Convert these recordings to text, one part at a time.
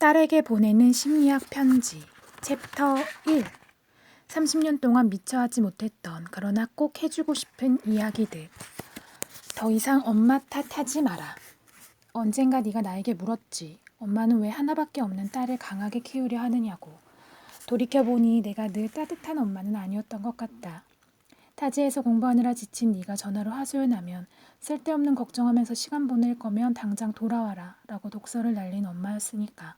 딸에게 보내는 심리학 편지 챕터 1 30년 동안 미처 하지 못했던 그러나 꼭 해주고 싶은 이야기들. 더 이상 엄마 탓하지 마라. 언젠가 네가 나에게 물었지. 엄마는 왜 하나밖에 없는 딸을 강하게 키우려 하느냐고. 돌이켜보니 내가 늘 따뜻한 엄마는 아니었던 것 같다. 타지에서 공부하느라 지친 네가 전화로 하소연하면 쓸데없는 걱정하면서 시간 보낼 거면 당장 돌아와라 라고 독서를 날린 엄마였으니까.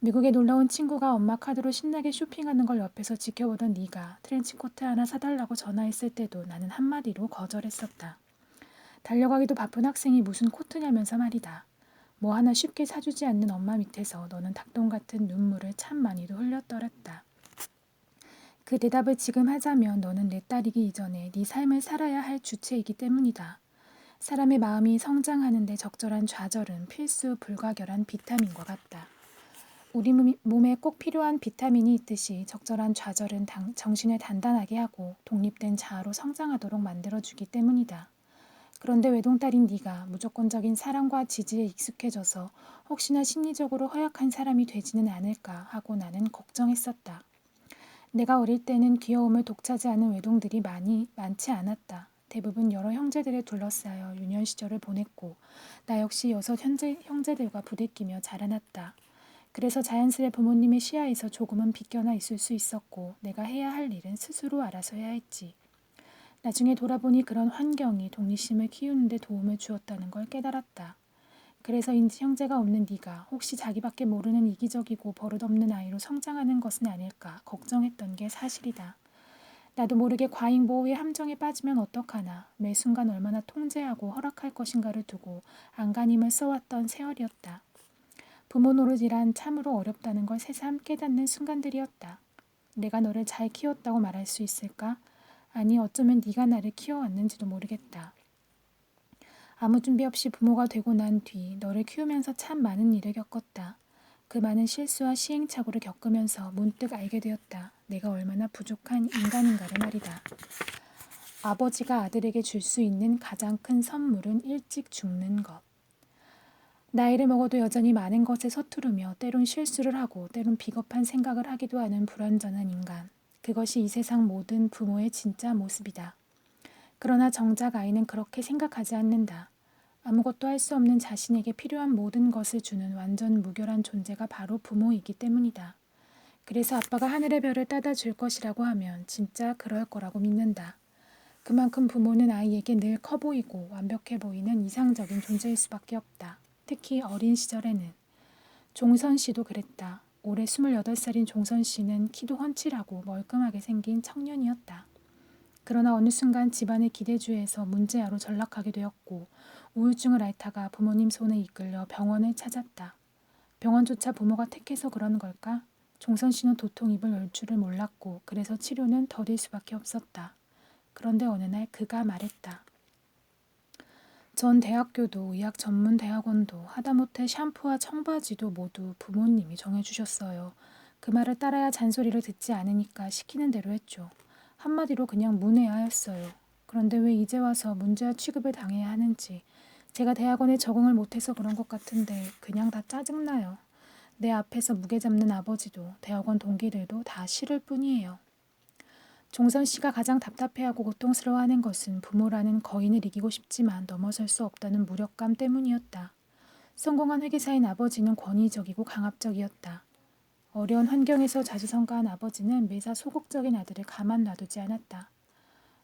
미국에 놀러온 친구가 엄마 카드로 신나게 쇼핑하는 걸 옆에서 지켜보던 네가 트렌치코트 하나 사달라고 전화했을 때도 나는 한마디로 거절했었다. 달려가기도 바쁜 학생이 무슨 코트냐면서 말이다. 뭐 하나 쉽게 사주지 않는 엄마 밑에서 너는 닭똥 같은 눈물을 참 많이도 흘렸더랬다. 그 대답을 지금 하자면 너는 내 딸이기 이전에 네 삶을 살아야 할 주체이기 때문이다. 사람의 마음이 성장하는 데 적절한 좌절은 필수 불가결한 비타민과 같다. 우리 몸에 꼭 필요한 비타민이 있듯이 적절한 좌절은 정신을 단단하게 하고 독립된 자아로 성장하도록 만들어주기 때문이다. 그런데 외동딸인 네가 무조건적인 사랑과 지지에 익숙해져서 혹시나 심리적으로 허약한 사람이 되지는 않을까 하고 나는 걱정했었다. 내가 어릴 때는 귀여움을 독차지하는 외동들이 많지 않았다. 대부분 여러 형제들에 둘러싸여 유년 시절을 보냈고 나 역시 6 형제들과 부대끼며 자라났다. 그래서 자연스레 부모님의 시야에서 조금은 비껴나 있을 수 있었고 내가 해야 할 일은 스스로 알아서 해야 했지. 나중에 돌아보니 그런 환경이 독립심을 키우는 데 도움을 주었다는 걸 깨달았다. 그래서인지 형제가 없는 네가 혹시 자기밖에 모르는 이기적이고 버릇없는 아이로 성장하는 것은 아닐까 걱정했던 게 사실이다. 나도 모르게 과잉 보호의 함정에 빠지면 어떡하나 매 순간 얼마나 통제하고 허락할 것인가를 두고 안간힘을 써왔던 세월이었다. 부모 노릇이란 참으로 어렵다는 걸 새삼 깨닫는 순간들이었다. 내가 너를 잘 키웠다고 말할 수 있을까? 아니 어쩌면 네가 나를 키워왔는지도 모르겠다. 아무 준비 없이 부모가 되고 난 뒤 너를 키우면서 참 많은 일을 겪었다. 그 많은 실수와 시행착오를 겪으면서 문득 알게 되었다. 내가 얼마나 부족한 인간인가를 말이다. 아버지가 아들에게 줄 수 있는 가장 큰 선물은 일찍 죽는 것. 나이를 먹어도 여전히 많은 것에 서투르며 때론 실수를 하고 때론 비겁한 생각을 하기도 하는 불완전한 인간. 그것이 이 세상 모든 부모의 진짜 모습이다. 그러나 정작 아이는 그렇게 생각하지 않는다. 아무것도 할 수 없는 자신에게 필요한 모든 것을 주는 완전 무결한 존재가 바로 부모이기 때문이다. 그래서 아빠가 하늘의 별을 따다 줄 것이라고 하면 진짜 그럴 거라고 믿는다. 그만큼 부모는 아이에게 늘 커 보이고 완벽해 보이는 이상적인 존재일 수밖에 없다. 특히 어린 시절에는. 종선 씨도 그랬다. 올해 28살인 종선 씨는 키도 훤칠하고 멀끔하게 생긴 청년이었다. 그러나 어느 순간 집안의 기대주의에서 문제아로 전락하게 되었고 우울증을 앓다가 부모님 손에 이끌려 병원을 찾았다. 병원조차 부모가 택해서 그러는 걸까? 종선 씨는 도통 입을 열 줄을 몰랐고 그래서 치료는 더딜 수밖에 없었다. 그런데 어느 날 그가 말했다. 전 대학교도 의학 전문 대학원도 하다못해 샴푸와 청바지도 모두 부모님이 정해주셨어요. 그 말을 따라야 잔소리를 듣지 않으니까 시키는 대로 했죠. 한마디로 그냥 문외하였어요. 그런데 왜 이제 와서 문제아 취급을 당해야 하는지 제가 대학원에 적응을 못해서 그런 것 같은데 그냥 다 짜증나요. 내 앞에서 무게 잡는 아버지도 대학원 동기들도 다 싫을 뿐이에요. 종선 씨가 가장 답답해하고 고통스러워하는 것은 부모라는 거인을 이기고 싶지만 넘어설 수 없다는 무력감 때문이었다. 성공한 회계사인 아버지는 권위적이고 강압적이었다. 어려운 환경에서 자수성가한 아버지는 매사 소극적인 아들을 가만 놔두지 않았다.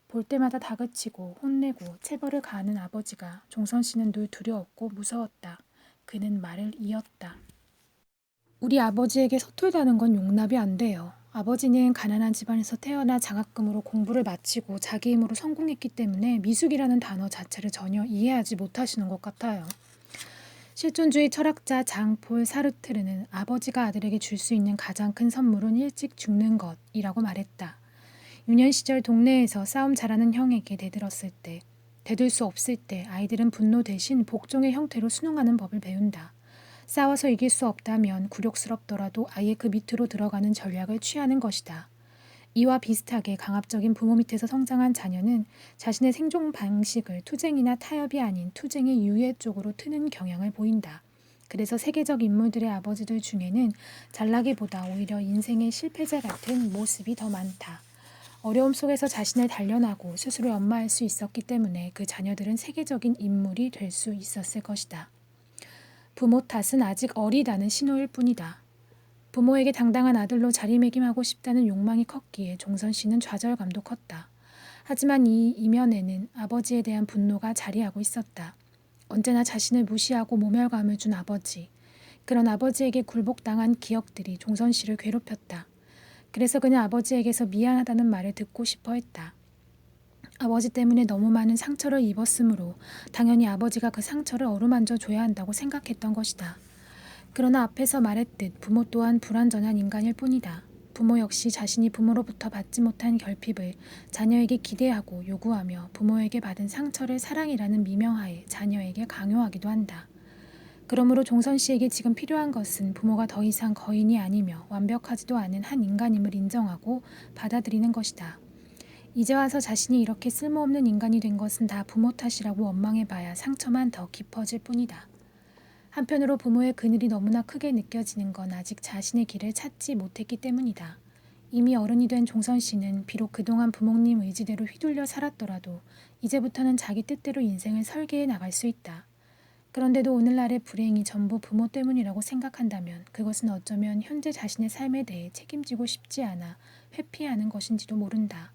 볼 때마다 다그치고 혼내고 체벌을 가하는 아버지가 종선 씨는 늘 두려웠고 무서웠다. 그는 말을 이었다. 우리 아버지에게 서툴다는 건 용납이 안 돼요. 아버지는 가난한 집안에서 태어나 장학금으로 공부를 마치고 자기 힘으로 성공했기 때문에 미숙이라는 단어 자체를 전혀 이해하지 못하시는 것 같아요. 실존주의 철학자 장폴 사르트르는 아버지가 아들에게 줄 수 있는 가장 큰 선물은 일찍 죽는 것이라고 말했다. 유년 시절 동네에서 싸움 잘하는 형에게 대들었을 때, 대들 수 없을 때 아이들은 분노 대신 복종의 형태로 순응하는 법을 배운다. 싸워서 이길 수 없다면 굴욕스럽더라도 아예 그 밑으로 들어가는 전략을 취하는 것이다. 이와 비슷하게 강압적인 부모 밑에서 성장한 자녀는 자신의 생존 방식을 투쟁이나 타협이 아닌 투쟁의 유예 쪽으로 트는 경향을 보인다. 그래서 세계적 인물들의 아버지들 중에는 잘나기보다 오히려 인생의 실패자 같은 모습이 더 많다. 어려움 속에서 자신을 단련하고 스스로 연마할 수 있었기 때문에 그 자녀들은 세계적인 인물이 될 수 있었을 것이다. 부모 탓은 아직 어리다는 신호일 뿐이다. 부모에게 당당한 아들로 자리매김하고 싶다는 욕망이 컸기에 종선 씨는 좌절감도 컸다. 하지만 이 이면에는 아버지에 대한 분노가 자리하고 있었다. 언제나 자신을 무시하고 모멸감을 준 아버지. 그런 아버지에게 굴복당한 기억들이 종선 씨를 괴롭혔다. 그래서 그는 아버지에게서 미안하다는 말을 듣고 싶어 했다. 아버지 때문에 너무 많은 상처를 입었으므로 당연히 아버지가 그 상처를 어루만져 줘야 한다고 생각했던 것이다. 그러나 앞에서 말했듯 부모 또한 불완전한 인간일 뿐이다. 부모 역시 자신이 부모로부터 받지 못한 결핍을 자녀에게 기대하고 요구하며 부모에게 받은 상처를 사랑이라는 미명하에 자녀에게 강요하기도 한다. 그러므로 종선 씨에게 지금 필요한 것은 부모가 더 이상 거인이 아니며 완벽하지도 않은 한 인간임을 인정하고 받아들이는 것이다. 이제 와서 자신이 이렇게 쓸모없는 인간이 된 것은 다 부모 탓이라고 원망해봐야 상처만 더 깊어질 뿐이다. 한편으로 부모의 그늘이 너무나 크게 느껴지는 건 아직 자신의 길을 찾지 못했기 때문이다. 이미 어른이 된 종선 씨는 비록 그동안 부모님 의지대로 휘둘려 살았더라도 이제부터는 자기 뜻대로 인생을 설계해 나갈 수 있다. 그런데도 오늘날의 불행이 전부 부모 때문이라고 생각한다면 그것은 어쩌면 현재 자신의 삶에 대해 책임지고 싶지 않아 회피하는 것인지도 모른다.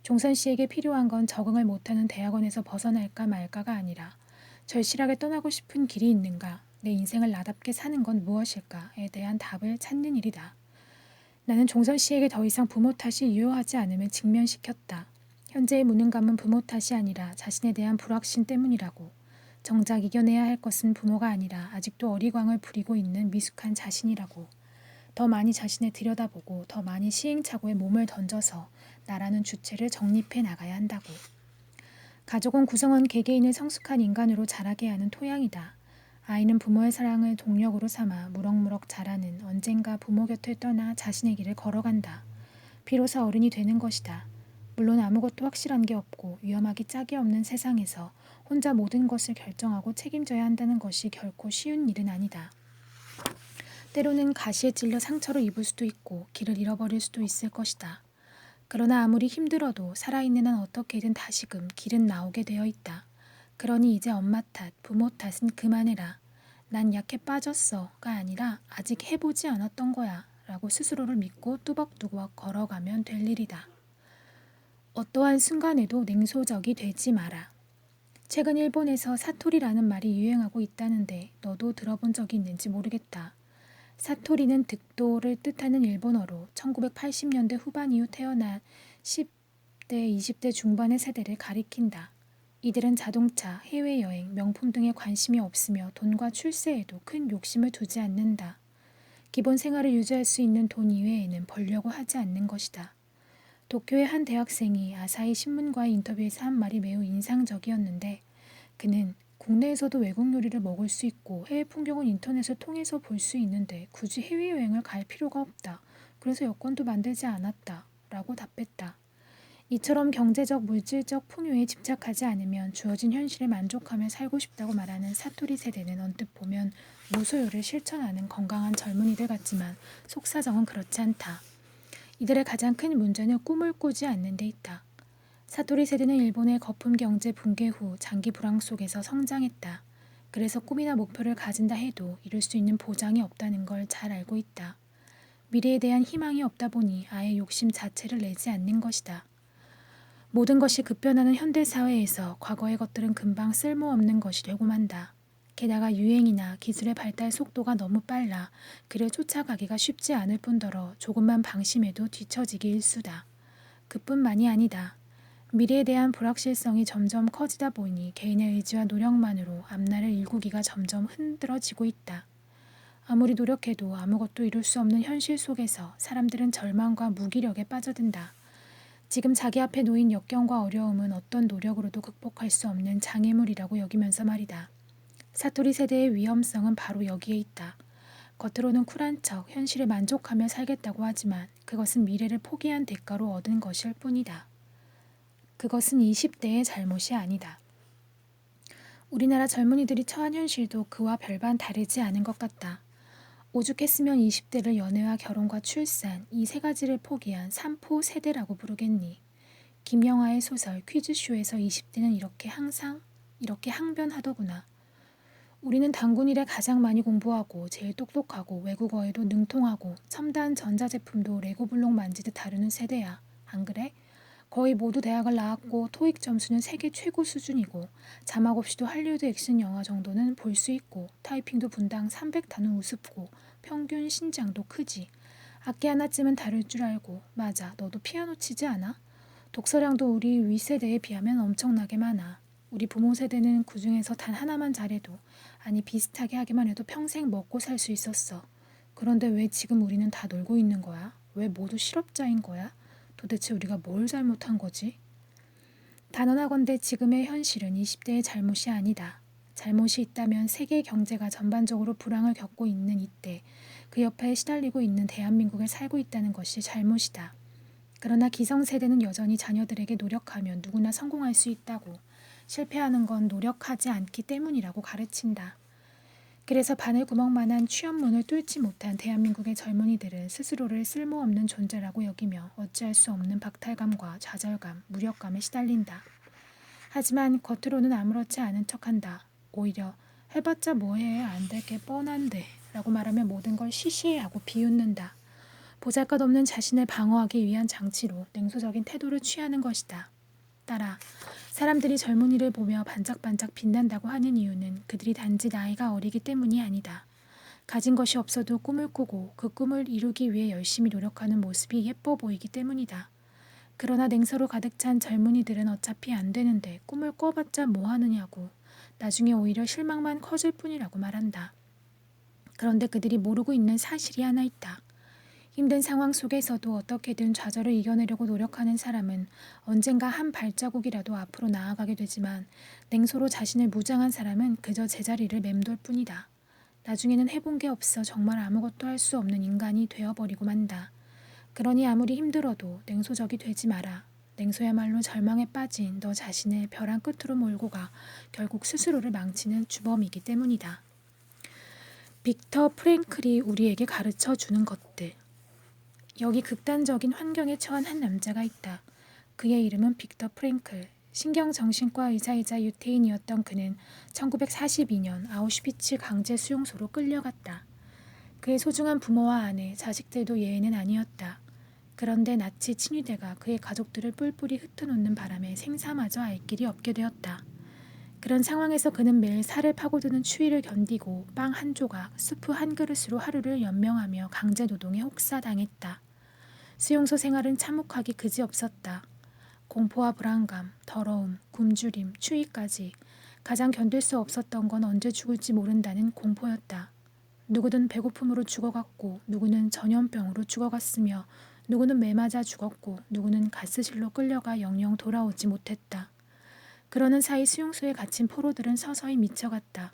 종선 씨에게 필요한 건 적응을 못하는 대학원에서 벗어날까 말까가 아니라 절실하게 떠나고 싶은 길이 있는가, 내 인생을 나답게 사는 건 무엇일까에 대한 답을 찾는 일이다. 나는 종선 씨에게 더 이상 부모 탓이 유효하지 않음을 직면시켰다. 현재의 무능감은 부모 탓이 아니라 자신에 대한 불확신 때문이라고. 정작 이겨내야 할 것은 부모가 아니라 아직도 어리광을 부리고 있는 미숙한 자신이라고. 더 많이 자신을 들여다보고 더 많이 시행착오에 몸을 던져서 나라는 주체를 정립해 나가야 한다고. 가족은 구성원 개개인을 성숙한 인간으로 자라게 하는 토양이다. 아이는 부모의 사랑을 동력으로 삼아 무럭무럭 자라는 언젠가 부모 곁을 떠나 자신의 길을 걸어간다. 비로소 어른이 되는 것이다. 물론 아무것도 확실한 게 없고 위험하기 짝이 없는 세상에서 혼자 모든 것을 결정하고 책임져야 한다는 것이 결코 쉬운 일은 아니다. 때로는 가시에 찔려 상처를 입을 수도 있고 길을 잃어버릴 수도 있을 것이다. 그러나 아무리 힘들어도 살아있는 한 어떻게든 다시금 길은 나오게 되어 있다. 그러니 이제 엄마 탓, 부모 탓은 그만해라. 난 약해 빠졌어가 아니라 아직 해보지 않았던 거야 라고 스스로를 믿고 뚜벅뚜벅 걸어가면 될 일이다. 어떠한 순간에도 냉소적이 되지 마라. 최근 일본에서 사토리라는 말이 유행하고 있다는데 너도 들어본 적이 있는지 모르겠다. 사토리는 득도를 뜻하는 일본어로 1980년대 후반 이후 태어난 10대, 20대 중반의 세대를 가리킨다. 이들은 자동차, 해외여행, 명품 등에 관심이 없으며 돈과 출세에도 큰 욕심을 두지 않는다. 기본 생활을 유지할 수 있는 돈 이외에는 벌려고 하지 않는 것이다. 도쿄의 한 대학생이 아사히 신문과의 인터뷰에서 한 말이 매우 인상적이었는데 그는 국내에서도 외국 요리를 먹을 수 있고 해외 풍경은 인터넷을 통해서 볼 수 있는데 굳이 해외여행을 갈 필요가 없다. 그래서 여권도 만들지 않았다. 라고 답했다. 이처럼 경제적, 물질적 풍요에 집착하지 않으면 주어진 현실에 만족하며 살고 싶다고 말하는 사토리 세대는 언뜻 보면 무소유를 실천하는 건강한 젊은이들 같지만 속사정은 그렇지 않다. 이들의 가장 큰 문제는 꿈을 꾸지 않는 데 있다. 사토리 세대는 일본의 거품 경제 붕괴 후 장기 불황 속에서 성장했다. 그래서 꿈이나 목표를 가진다 해도 이룰 수 있는 보장이 없다는 걸 잘 알고 있다. 미래에 대한 희망이 없다 보니 아예 욕심 자체를 내지 않는 것이다. 모든 것이 급변하는 현대사회에서 과거의 것들은 금방 쓸모없는 것이 되고 만다. 게다가 유행이나 기술의 발달 속도가 너무 빨라 그를 쫓아가기가 쉽지 않을 뿐더러 조금만 방심해도 뒤처지기 일쑤다. 그뿐만이 아니다. 미래에 대한 불확실성이 점점 커지다 보니 개인의 의지와 노력만으로 앞날을 일구기가 점점 흔들어지고 있다. 아무리 노력해도 아무것도 이룰 수 없는 현실 속에서 사람들은 절망과 무기력에 빠져든다. 지금 자기 앞에 놓인 역경과 어려움은 어떤 노력으로도 극복할 수 없는 장애물이라고 여기면서 말이다. 사토리 세대의 위험성은 바로 여기에 있다. 겉으로는 쿨한 척 현실에 만족하며 살겠다고 하지만 그것은 미래를 포기한 대가로 얻은 것일 뿐이다. 그것은 20대의 잘못이 아니다. 우리나라 젊은이들이 처한 현실도 그와 별반 다르지 않은 것 같다. 오죽했으면 20대를 연애와 결혼과 출산 이 세 가지를 포기한 삼포 세대라고 부르겠니. 김영하의 소설 퀴즈쇼에서 20대는 이렇게 항변하더구나. 우리는 단군 이래 가장 많이 공부하고 제일 똑똑하고 외국어에도 능통하고 첨단 전자제품도 레고블록 만지듯 다루는 세대야. 안 그래? 거의 모두 대학을 나왔고 토익 점수는 세계 최고 수준이고 자막 없이도 할리우드 액션 영화 정도는 볼 수 있고 타이핑도 분당 300단은 우습고 평균 신장도 크지. 악기 하나쯤은 다룰 줄 알고. 맞아, 너도 피아노 치지 않아? 독서량도 우리 윗세대에 비하면 엄청나게 많아. 우리 부모 세대는 그중에서 단 하나만 잘해도 아니 비슷하게 하기만 해도 평생 먹고 살 수 있었어. 그런데 왜 지금 우리는 다 놀고 있는 거야? 왜 모두 실업자인 거야? 도대체 우리가 뭘 잘못한 거지? 단언하건대 지금의 현실은 20대의 잘못이 아니다. 잘못이 있다면 세계 경제가 전반적으로 불황을 겪고 있는 이때 그 옆에 시달리고 있는 대한민국에 살고 있다는 것이 잘못이다. 그러나 기성세대는 여전히 자녀들에게 노력하면 누구나 성공할 수 있다고, 실패하는 건 노력하지 않기 때문이라고 가르친다. 그래서 바늘구멍만한 취업문을 뚫지 못한 대한민국의 젊은이들은 스스로를 쓸모없는 존재라고 여기며 어찌할 수 없는 박탈감과 좌절감, 무력감에 시달린다. 하지만 겉으로는 아무렇지 않은 척한다. 오히려 해봤자 뭐해, 안 될 게 뻔한데 라고 말하며 모든 걸 시시해하고 비웃는다. 보잘것없는 자신을 방어하기 위한 장치로 냉소적인 태도를 취하는 것이다. 따라 사람들이 젊은이를 보며 반짝반짝 빛난다고 하는 이유는 그들이 단지 나이가 어리기 때문이 아니다. 가진 것이 없어도 꿈을 꾸고 그 꿈을 이루기 위해 열심히 노력하는 모습이 예뻐 보이기 때문이다. 그러나 냉소로 가득 찬 젊은이들은 어차피 안 되는데 꿈을 꿔봤자 뭐 하느냐고, 나중에 오히려 실망만 커질 뿐이라고 말한다. 그런데 그들이 모르고 있는 사실이 하나 있다. 힘든 상황 속에서도 어떻게든 좌절을 이겨내려고 노력하는 사람은 언젠가 한 발자국이라도 앞으로 나아가게 되지만 냉소로 자신을 무장한 사람은 그저 제자리를 맴돌 뿐이다. 나중에는 해본 게 없어 정말 아무것도 할 수 없는 인간이 되어버리고 만다. 그러니 아무리 힘들어도 냉소적이 되지 마라. 냉소야말로 절망에 빠진 너 자신을 벼랑 끝으로 몰고 가 결국 스스로를 망치는 주범이기 때문이다. 빅터 프랭클이 우리에게 가르쳐 주는 것들. 여기 극단적인 환경에 처한 한 남자가 있다. 그의 이름은 빅터 프랭클. 신경정신과 의사이자 유태인이었던 그는 1942년 아우슈비츠 강제 수용소로 끌려갔다. 그의 소중한 부모와 아내, 자식들도 예외는 아니었다. 그런데 나치 친위대가 그의 가족들을 뿔뿔이 흩어놓는 바람에 생사마저 알 길이 없게 되었다. 그런 상황에서 그는 매일 살을 파고드는 추위를 견디고 빵 한 조각, 수프 한 그릇으로 하루를 연명하며 강제 노동에 혹사당했다. 수용소 생활은 참혹하기 그지없었다. 공포와 불안감, 더러움, 굶주림, 추위까지 가장 견딜 수 없었던 건 언제 죽을지 모른다는 공포였다. 누구든 배고픔으로 죽어갔고 누구는 전염병으로 죽어갔으며 누구는 매 맞아 죽었고 누구는 가스실로 끌려가 영영 돌아오지 못했다. 그러는 사이 수용소에 갇힌 포로들은 서서히 미쳐갔다.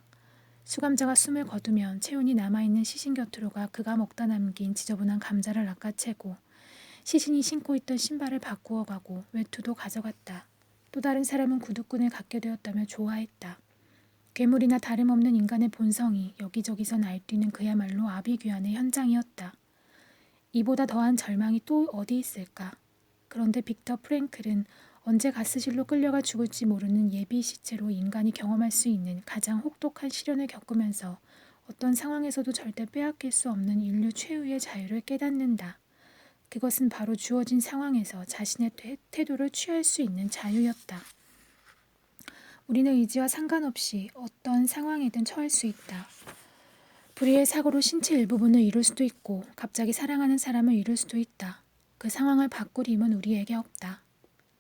수감자가 숨을 거두면 체온이 남아있는 시신 곁으로 가 그가 먹다 남긴 지저분한 감자를 낚아채고 시신이 신고 있던 신발을 바꾸어 가고 외투도 가져갔다. 또 다른 사람은 구두끈을 갖게 되었다며 좋아했다. 괴물이나 다름없는 인간의 본성이 여기저기서 날뛰는 그야말로 아비규환의 현장이었다. 이보다 더한 절망이 또 어디 있을까? 그런데 빅터 프랭클은 언제 가스실로 끌려가 죽을지 모르는 예비 시체로 인간이 경험할 수 있는 가장 혹독한 시련을 겪으면서 어떤 상황에서도 절대 빼앗길 수 없는 인류 최후의 자유를 깨닫는다. 그것은 바로 주어진 상황에서 자신의 태도를 취할 수 있는 자유였다. 우리는 의지와 상관없이 어떤 상황에든 처할 수 있다. 불의의 사고로 신체 일부분을 잃을 수도 있고 갑자기 사랑하는 사람을 잃을 수도 있다. 그 상황을 바꿀 힘은 우리에게 없다.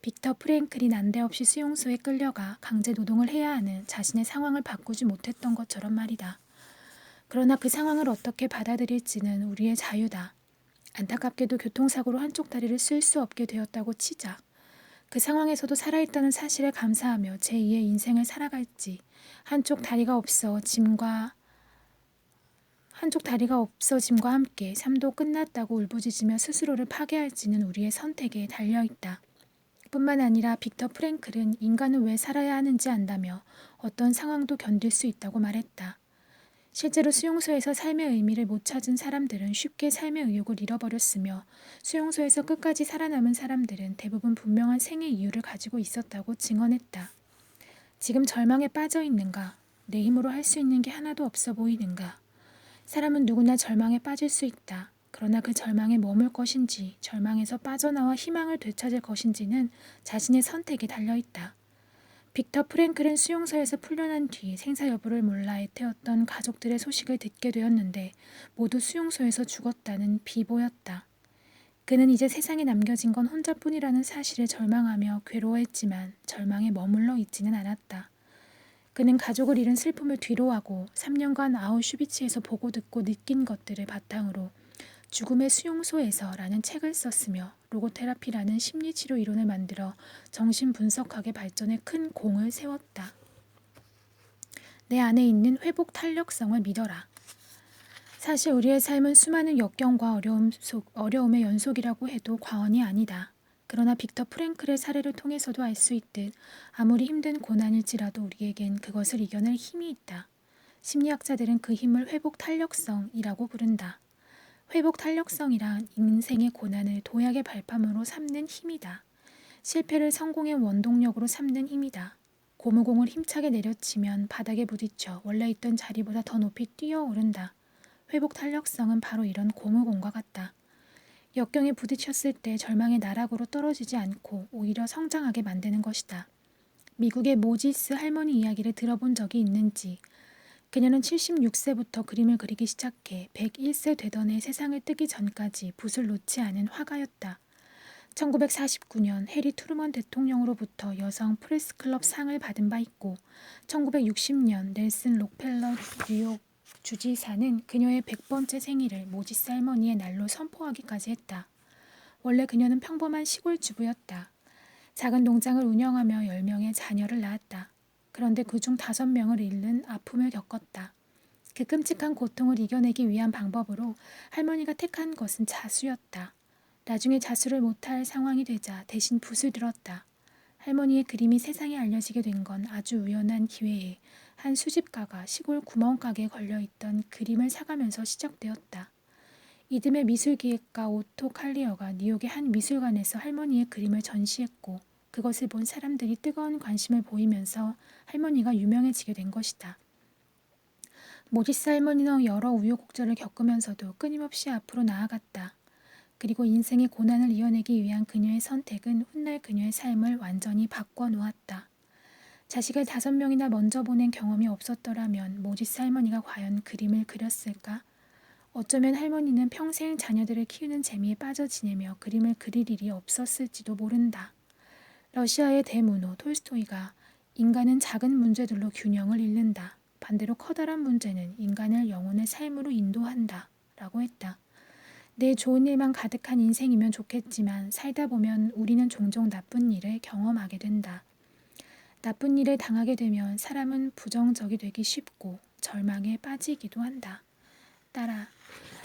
빅터 프랭클이 난데없이 수용소에 끌려가 강제 노동을 해야 하는 자신의 상황을 바꾸지 못했던 것처럼 말이다. 그러나 그 상황을 어떻게 받아들일지는 우리의 자유다. 안타깝게도 교통사고로 한쪽 다리를 쓸 수 없게 되었다고 치자. 그 상황에서도 살아있다는 사실에 감사하며 제2의 인생을 살아갈지, 한쪽 다리가 없어짐과 함께 삶도 끝났다고 울부짖으며 스스로를 파괴할지는 우리의 선택에 달려있다. 뿐만 아니라 빅터 프랭클은 인간은 왜 살아야 하는지 안다며 어떤 상황도 견딜 수 있다고 말했다. 실제로 수용소에서 삶의 의미를 못 찾은 사람들은 쉽게 삶의 의욕을 잃어버렸으며 수용소에서 끝까지 살아남은 사람들은 대부분 분명한 생의 이유를 가지고 있었다고 증언했다. 지금 절망에 빠져 있는가? 내 힘으로 할 수 있는 게 하나도 없어 보이는가? 사람은 누구나 절망에 빠질 수 있다. 그러나 그 절망에 머물 것인지 절망에서 빠져나와 희망을 되찾을 것인지는 자신의 선택에 달려있다. 빅터 프랭클은 수용소에서 풀려난 뒤 생사 여부를 몰라 애태웠던 가족들의 소식을 듣게 되었는데 모두 수용소에서 죽었다는 비보였다. 그는 이제 세상에 남겨진 건 혼자뿐이라는 사실을 절망하며 괴로워했지만 절망에 머물러 있지는 않았다. 그는 가족을 잃은 슬픔을 뒤로하고 3년간 아우슈비츠에서 보고 듣고 느낀 것들을 바탕으로 죽음의 수용소에서 라는 책을 썼으며 로고테라피라는 심리치료 이론을 만들어 정신분석학의 발전에 큰 공을 세웠다. 내 안에 있는 회복 탄력성을 믿어라. 사실 우리의 삶은 수많은 역경과 어려움의 연속이라고 해도 과언이 아니다. 그러나 빅터 프랭클의 사례를 통해서도 알 수 있듯 아무리 힘든 고난일지라도 우리에겐 그것을 이겨낼 힘이 있다. 심리학자들은 그 힘을 회복 탄력성이라고 부른다. 회복 탄력성이란 인생의 고난을 도약의 발판으로 삼는 힘이다. 실패를 성공의 원동력으로 삼는 힘이다. 고무공을 힘차게 내려치면 바닥에 부딪혀 원래 있던 자리보다 더 높이 뛰어오른다. 회복 탄력성은 바로 이런 고무공과 같다. 역경에 부딪혔을 때 절망의 나락으로 떨어지지 않고 오히려 성장하게 만드는 것이다. 미국의 모지스 할머니 이야기를 들어본 적이 있는지, 그녀는 76세부터 그림을 그리기 시작해 101세 되던 해 세상을 뜨기 전까지 붓을 놓지 않은 화가였다. 1949년 해리 트루먼 대통령으로부터 여성 프레스클럽 상을 받은 바 있고 1960년 넬슨 록펠러 뉴욕 주지사는 그녀의 100번째 생일을 모지스 할머니의 날로 선포하기까지 했다. 원래 그녀는 평범한 시골 주부였다. 작은 농장을 운영하며 10명의 자녀를 낳았다. 그런데 그중 5명을 잃는 아픔을 겪었다. 그 끔찍한 고통을 이겨내기 위한 방법으로 할머니가 택한 것은 자수였다. 나중에 자수를 못할 상황이 되자 대신 붓을 들었다. 할머니의 그림이 세상에 알려지게 된 건 아주 우연한 기회에 한 수집가가 시골 구멍가게에 걸려있던 그림을 사가면서 시작되었다. 이듬해 미술기획가 오토 칼리어가 뉴욕의 한 미술관에서 할머니의 그림을 전시했고 그것을 본 사람들이 뜨거운 관심을 보이면서 할머니가 유명해지게 된 것이다. 모지스 할머니는 여러 우여곡절을 겪으면서도 끊임없이 앞으로 나아갔다. 그리고 인생의 고난을 이겨내기 위한 그녀의 선택은 훗날 그녀의 삶을 완전히 바꿔놓았다. 자식을 5명이나 먼저 보낸 경험이 없었더라면 모지스 할머니가 과연 그림을 그렸을까? 어쩌면 할머니는 평생 자녀들을 키우는 재미에 빠져 지내며 그림을 그릴 일이 없었을지도 모른다. 러시아의 대문호 톨스토이가 인간은 작은 문제들로 균형을 잃는다. 반대로 커다란 문제는 인간을 영혼의 삶으로 인도한다. 라고 했다. 내 좋은 일만 가득한 인생이면 좋겠지만 살다 보면 우리는 종종 나쁜 일을 경험하게 된다. 나쁜 일을 당하게 되면 사람은 부정적이 되기 쉽고 절망에 빠지기도 한다. 딸아,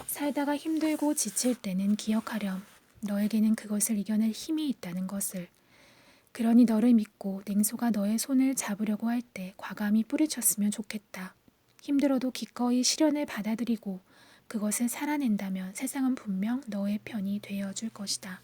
살다가 힘들고 지칠 때는 기억하렴. 너에게는 그것을 이겨낼 힘이 있다는 것을. 그러니 너를 믿고 냉소가 너의 손을 잡으려고 할 때 과감히 뿌리쳤으면 좋겠다. 힘들어도 기꺼이 시련을 받아들이고 그것을 살아낸다면 세상은 분명 너의 편이 되어줄 것이다.